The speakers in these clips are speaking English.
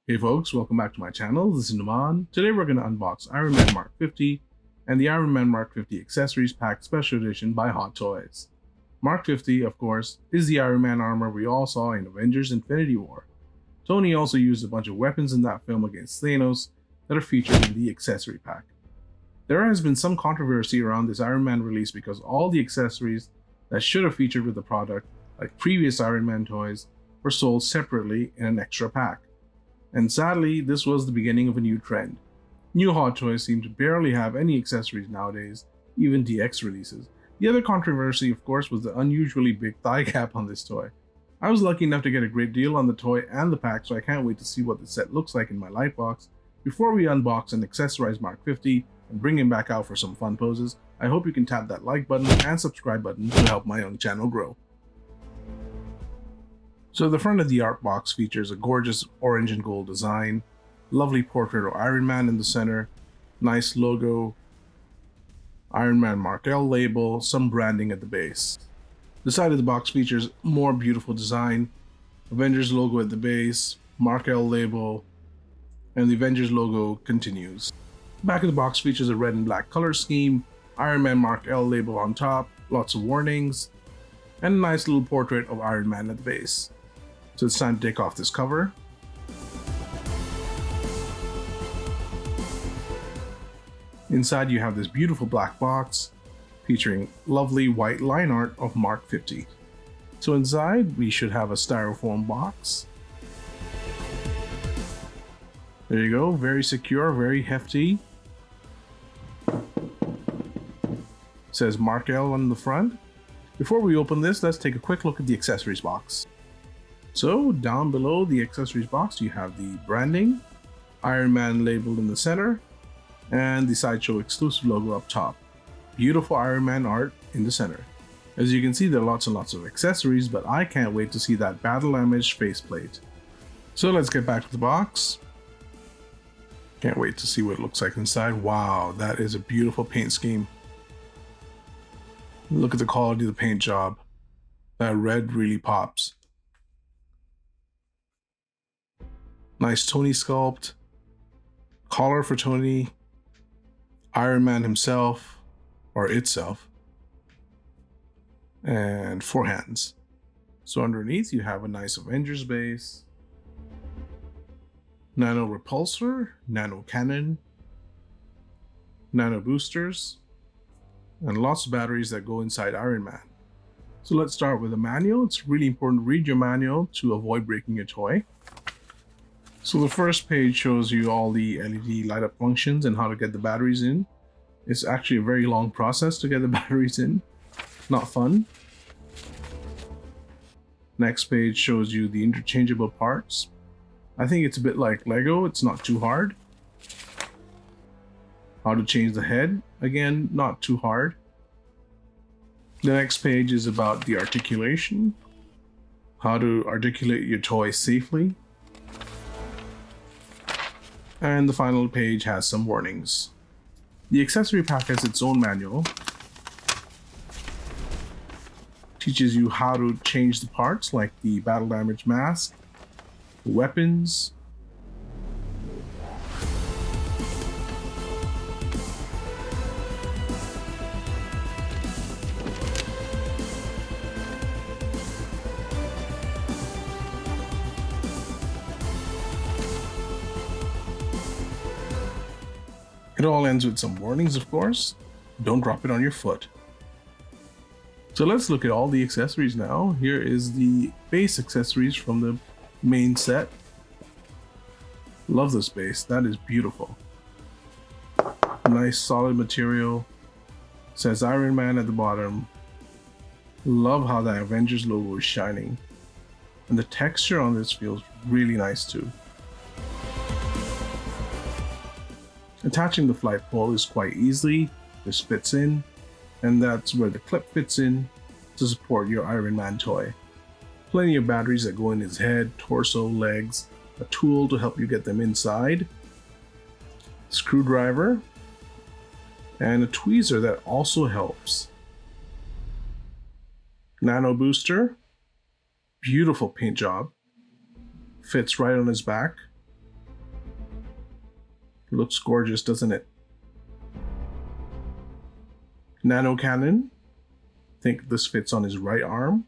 Hey folks, welcome back to my channel. This is Numan. Today we're going to unbox Iron Man Mark 50 and the Iron Man Mark 50 Accessories Pack Special Edition by Hot Toys. Mark 50, of course, is the Iron Man armor we all saw in Avengers Infinity War. Tony also used a bunch of weapons in that film against Thanos that are featured in the accessory pack. There has been some controversy around this Iron Man release because all the accessories that should have featured with the product, like previous Iron Man toys, were sold separately in an extra pack. And sadly, this was the beginning of a new trend. New Hot Toys seem to barely have any accessories nowadays, even DX releases. The other controversy, of course, was the unusually big thigh gap on this toy. I was lucky enough to get a great deal on the toy and the pack, so I can't wait to see what the set looks like in my lightbox. Before we unbox and accessorize Mark 50 and bring him back out for some fun poses, I hope you can tap that like button and subscribe button to help my young channel grow. So the front of the art box features a gorgeous orange and gold design, lovely portrait of Iron Man in the center, nice logo, Iron Man Mark L label, some branding at the base. The side of the box features more beautiful design, Avengers logo at the base, Mark L label, and the Avengers logo continues. The back of the box features a red and black color scheme, Iron Man Mark L label on top, lots of warnings, and a nice little portrait of Iron Man at the base. So it's time to take off this cover. Inside you have this beautiful black box featuring lovely white line art of Mark 50. So inside we should have a styrofoam box. There you go, very secure, very hefty. It says Mark L on the front. Before we open this, let's take a quick look at the accessories box. So down below the accessories box, you have the branding, Iron Man labeled in the center, and the Sideshow exclusive logo up top. Beautiful Iron Man art in the center. As you can see, there are lots and lots of accessories, but I can't wait to see that battle damaged faceplate. So let's get back to the box. Can't wait to see what it looks like inside. Wow, that is a beautiful paint scheme. Look at the quality of the paint job. That red really pops. Nice Tony sculpt, collar for Tony, Iron Man himself, or itself, and four hands. So underneath you have a nice Avengers base, nano repulsor, nano cannon, nano boosters, and lots of batteries that go inside Iron Man. So let's start with a manual. It's really important to read your manual to avoid breaking your toy. So the first page shows you all the LED light up functions and how to get the batteries in. It's actually a very long process to get the batteries in. Not fun. Next page shows you the interchangeable parts. I think it's a bit like Lego, it's not too hard. How to change the head, again, not too hard. The next page is about the articulation. How to articulate your toy safely. And the final page has some warnings. The accessory pack has its own manual. Teaches you how to change the parts like the battle damage mask, the weapons, It all ends with some warnings, of course. Don't drop it on your foot. So let's look at all the accessories now. Here is the base accessories from the main set. Love this base, that is beautiful. Nice solid material. Says Iron Man at the bottom. Love how the Avengers logo is shining. And the texture on this feels really nice too. Attaching the flight pole is quite easy. This fits in, and that's where the clip fits in to support your Iron Man toy. Plenty of batteries that go in his head, torso, legs, a tool to help you get them inside, screwdriver, and a tweezer that also helps. Nano booster, beautiful paint job, fits right on his back. Looks gorgeous, doesn't it? Nano cannon. I think this fits on his right arm.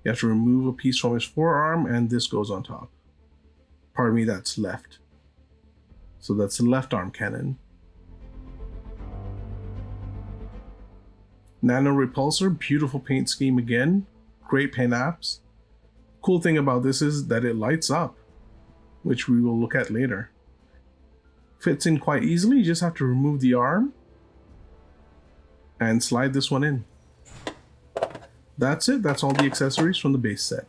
You have to remove a piece from his forearm and this goes on top. Pardon me, that's left. So that's the left arm cannon. Nano repulsor, beautiful paint scheme again. Great paint apps. Cool thing about this is that it lights up, which we will look at later. Fits in quite easily, you just have to remove the arm and slide this one in. That's it, that's all the accessories from the base set.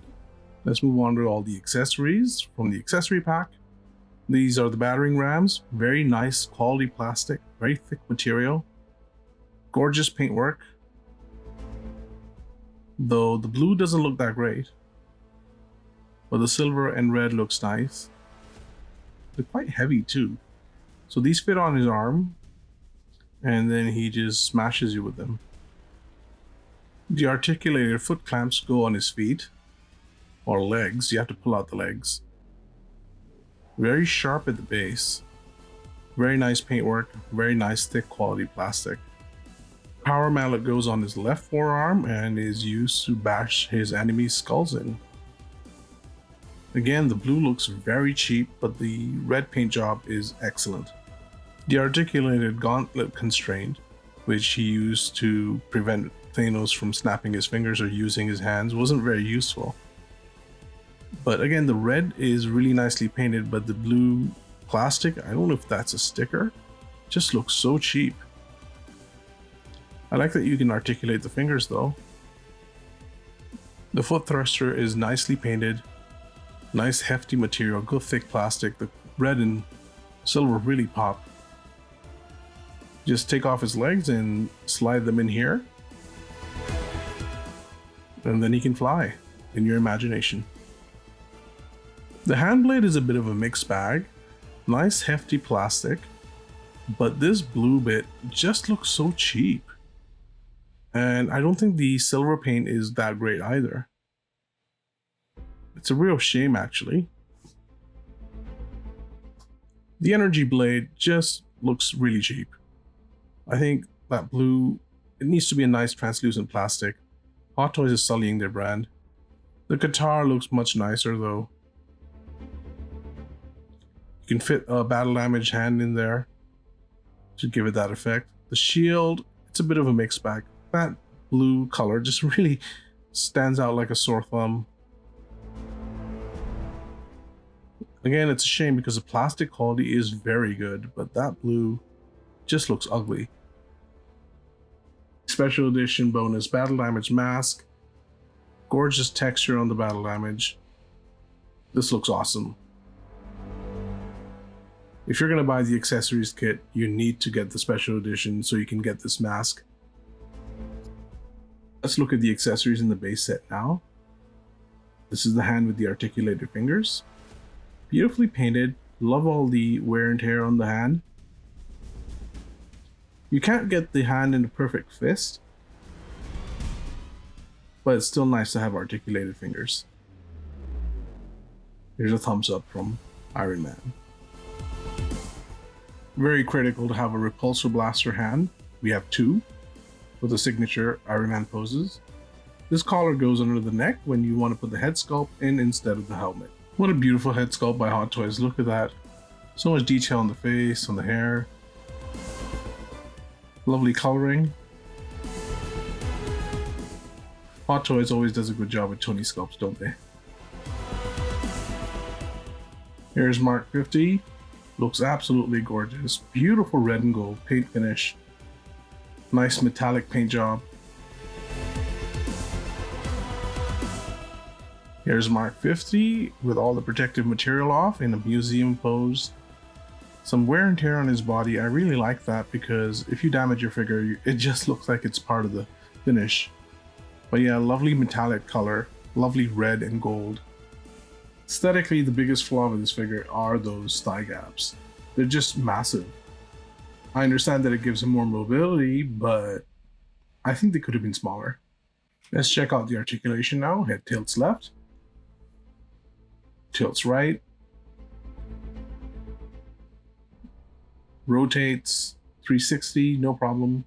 Let's move on to all the accessories from the accessory pack. These are the battering rams, very nice quality plastic, very thick material. Gorgeous paintwork. Though the blue doesn't look that great, but the silver and red looks nice. They're quite heavy too. So these fit on his arm, and then he just smashes you with them. The articulated foot clamps go on his feet, or legs. You have to pull out the legs. Very sharp at the base. Very nice paintwork, very nice thick quality plastic. Power mallet goes on his left forearm and is used to bash his enemy's skulls in. Again, the blue looks very cheap, but the red paint job is excellent. The articulated gauntlet constraint, which he used to prevent Thanos from snapping his fingers or using his hands, wasn't very useful. But again, the red is really nicely painted, but the blue plastic, I don't know if that's a sticker, just looks so cheap. I like that you can articulate the fingers though. The foot thruster is nicely painted, nice hefty material, good thick plastic. The red and silver really pop. Just take off his legs and slide them in here, and then he can fly in your imagination. The hand blade is a bit of a mixed bag. Nice hefty plastic, but this blue bit just looks so cheap. And I don't think the silver paint is that great either. It's a real shame actually. The energy blade just looks really cheap. I think that blue, it needs to be a nice translucent plastic. Hot Toys is sullying their brand. The guitar looks much nicer though. You can fit a battle damage hand in there to give it that effect. The shield, it's a bit of a mixed bag. That blue color just really stands out like a sore thumb. Again, it's a shame because the plastic quality is very good, but that blue just looks ugly. Special edition bonus battle damage mask. Gorgeous texture on the battle damage. This looks awesome. If you're going to buy the accessories kit, you need to get the special edition so you can get this mask. Let's look at the accessories in the base set now. This is the hand with the articulated fingers. Beautifully painted. Love all the wear and tear on the hand. You can't get the hand in a perfect fist, but it's still nice to have articulated fingers. Here's a thumbs up from Iron Man. Very critical to have a repulsor blaster hand. We have two with the signature Iron Man poses. This collar goes under the neck when you want to put the head sculpt in instead of the helmet. What a beautiful head sculpt by Hot Toys. Look at that. So much detail on the face, on the hair. Lovely coloring. Hot Toys always does a good job with Tony sculpts, don't they? Here's Mark 50. Looks absolutely gorgeous. Beautiful red and gold paint finish. Nice metallic paint job. Here's Mark 50 with all the protective material off in a museum pose. Some wear and tear on his body. I really like that because if you damage your figure, it just looks like it's part of the finish. But yeah, lovely metallic color, lovely red and gold. Aesthetically, the biggest flaw with this figure are those thigh gaps. They're just massive. I understand that it gives him more mobility, but I think they could have been smaller. Let's check out the articulation now. Head tilts left, tilts right. rotates 360, no problem.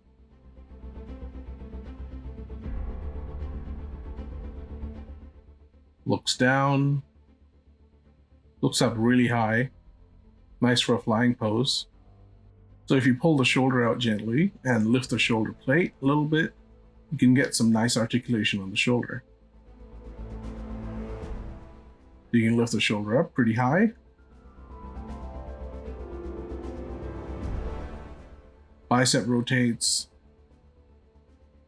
Looks down, looks up really high, nice for a flying pose. So if you pull the shoulder out gently and lift the shoulder plate a little bit, you can get some nice articulation on the shoulder. You can lift the shoulder up pretty high. Bicep rotates.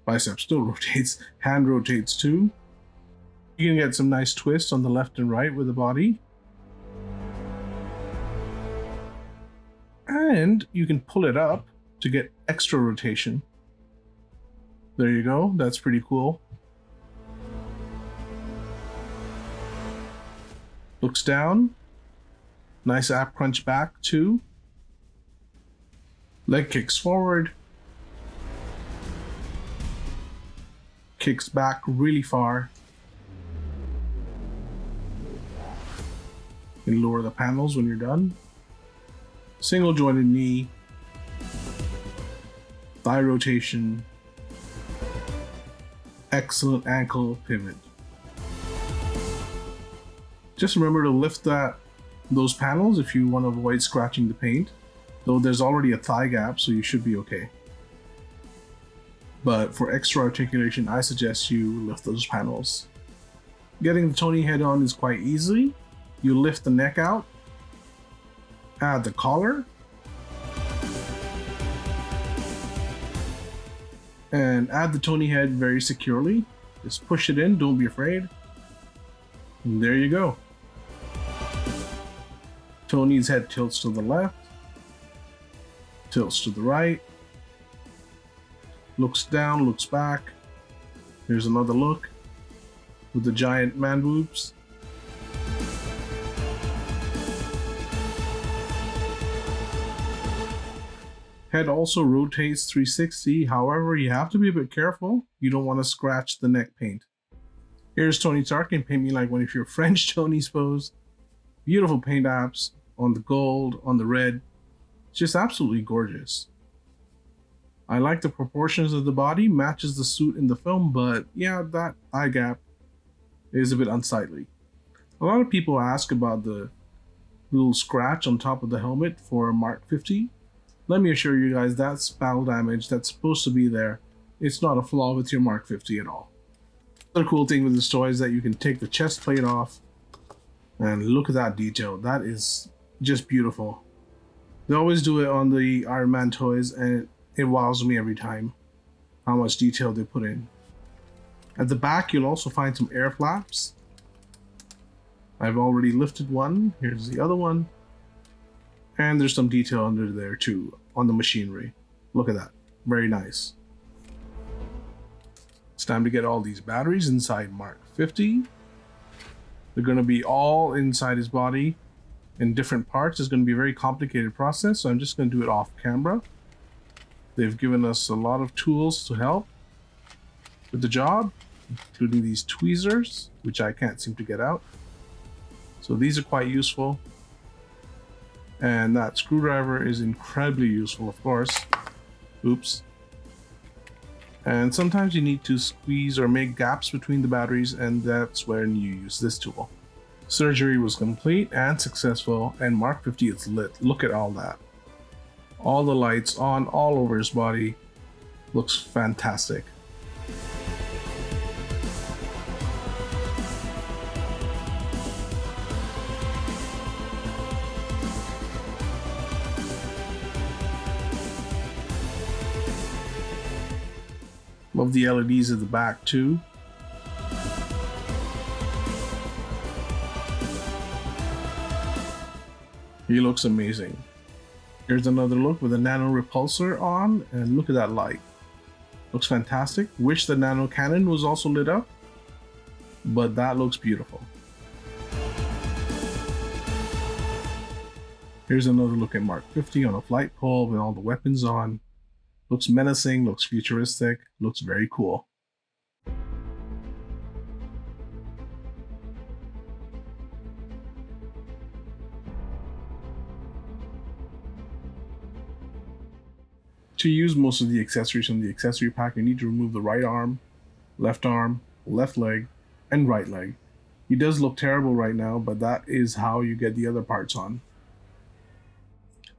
Bicep still rotates. Hand rotates too. You can get some nice twists on the left and right with the body. And you can pull it up to get extra rotation. There you go. That's pretty cool. Looks down. Nice ab crunch back too. Leg kicks forward. Kicks back really far. You can lower the panels when you're done. Single jointed knee. Thigh rotation. Excellent ankle pivot. Just remember to lift those panels if you want to avoid scratching the paint. Though there's already a thigh gap, so you should be okay. But for extra articulation, I suggest you lift those panels. Getting the Tony head on is quite easy. You lift the neck out, add the collar, and add the Tony head very securely. Just push it in, don't be afraid. And there you go. Tony's head tilts to the left, tilts to the right, looks down, looks back. Here's another look with the giant man boobs. Head also rotates 360, however, you have to be a bit careful. You don't want to scratch the neck paint. Here's Tony Tarkin, paint me like one of your French Tonys pose. Beautiful paint apps on the gold, on the red. It's just absolutely gorgeous. I like the proportions of the body, matches the suit in the film, but yeah, that eye gap is a bit unsightly. A lot of people ask about the little scratch on top of the helmet for Mark 50. Let me assure you guys, that's battle damage that's supposed to be there. It's not a flaw with your Mark 50 at all. Another cool thing with this toy is that you can take the chest plate off and look at that detail. That is just beautiful. They always do it on the Iron Man toys, and it wows me every time how much detail they put in. At the back, you'll also find some air flaps. I've already lifted one. Here's the other one. And there's some detail under there too on the machinery. Look at that. Very nice. It's time to get all these batteries inside Mark 50. They're going to be all inside his body in different parts. It's going to be a very complicated process, so I'm just going to do it off camera. They've given us a lot of tools to help with the job, including these tweezers, which I can't seem to get out. So these are quite useful. And that screwdriver is incredibly useful, of course. Oops. And sometimes you need to squeeze or make gaps between the batteries, and that's when you use this tool. Surgery was complete and successful, and Mark 50 is lit. Look at all that. All the lights on all over his body. Looks fantastic. Love the LEDs at the back too. He looks amazing. Here's another look with a nano repulsor on, and look at that light. Looks fantastic. Wish the nano cannon was also lit up, but that looks beautiful. Here's another look at Mark 50 on a flight pole with all the weapons on. Looks menacing, looks futuristic, looks very cool. To use most of the accessories from the accessory pack, you need to remove the right arm, left leg, and right leg. He does look terrible right now, but that is how you get the other parts on.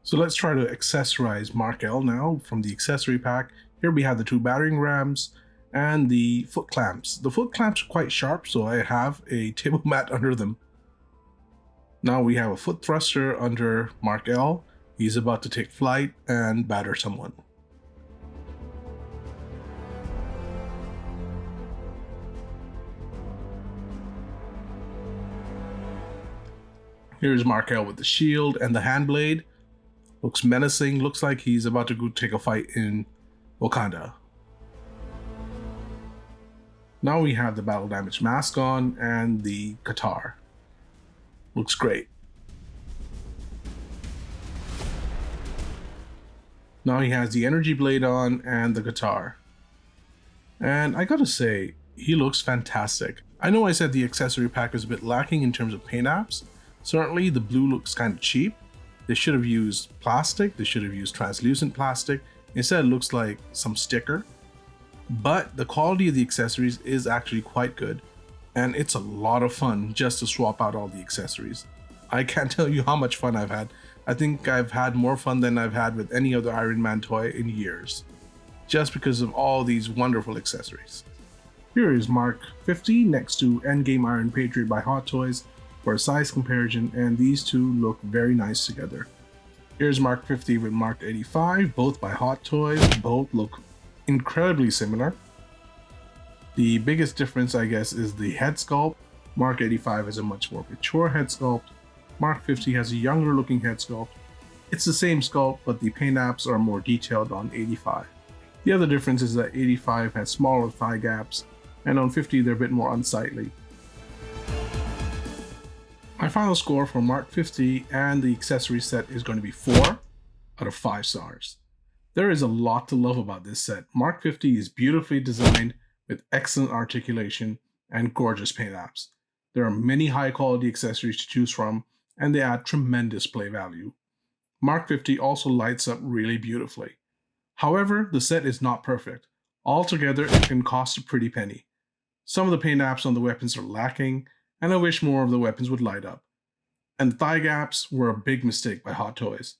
So let's try to accessorize Mark L now from the accessory pack. Here we have the 2 battering rams and the foot clamps. The foot clamps are quite sharp, so I have a table mat under them. Now we have a foot thruster under Mark L. He's about to take flight and batter someone. Here's Mark L with the shield and the hand blade. Looks menacing, looks like he's about to go take a fight in Wakanda. Now we have the battle damage mask on and the guitar. Looks great. Now he has the energy blade on and the guitar. And I gotta say, he looks fantastic. I know I said the accessory pack is a bit lacking in terms of paint apps. Certainly the blue looks kind of cheap. They should have used plastic, they should have used translucent plastic. Instead it looks like some sticker. But the quality of the accessories is actually quite good. And it's a lot of fun just to swap out all the accessories. I can't tell you how much fun I've had. I think I've had more fun than I've had with any other Iron Man toy in years. Just because of all these wonderful accessories. Here is Mark 50 next to Endgame Iron Patriot by Hot Toys for a size comparison, and these two look very nice together. Here's Mark 50 with Mark 85, both by Hot Toys. Both look incredibly similar. The biggest difference, I guess, is the head sculpt. Mark 85 has a much more mature head sculpt. Mark 50 has a younger looking head sculpt. It's the same sculpt, but the paint apps are more detailed on 85. The other difference is that 85 has smaller thigh gaps, and on 50 they're a bit more unsightly. My final score for Mark 50 and the accessory set is going to be 4 out of 5 stars. There is a lot to love about this set. Mark 50 is beautifully designed with excellent articulation and gorgeous paint apps. There are many high quality accessories to choose from, and they add tremendous play value. Mark 50 also lights up really beautifully. However, the set is not perfect. Altogether, it can cost a pretty penny. Some of the paint apps on the weapons are lacking, and I wish more of the weapons would light up. And the thigh gaps were a big mistake by Hot Toys.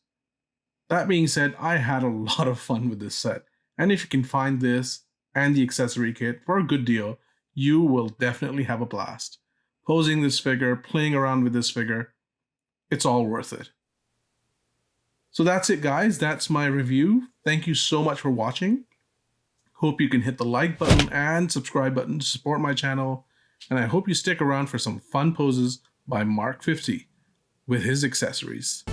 That being said, I had a lot of fun with this set, and if you can find this and the accessory kit for a good deal, you will definitely have a blast. Posing this figure, playing around with this figure, it's all worth it. So that's it, guys. That's my review. Thank you so much for watching. Hope you can hit the like button and subscribe button to support my channel, and I hope you stick around for some fun poses by Mark 50 with his accessories.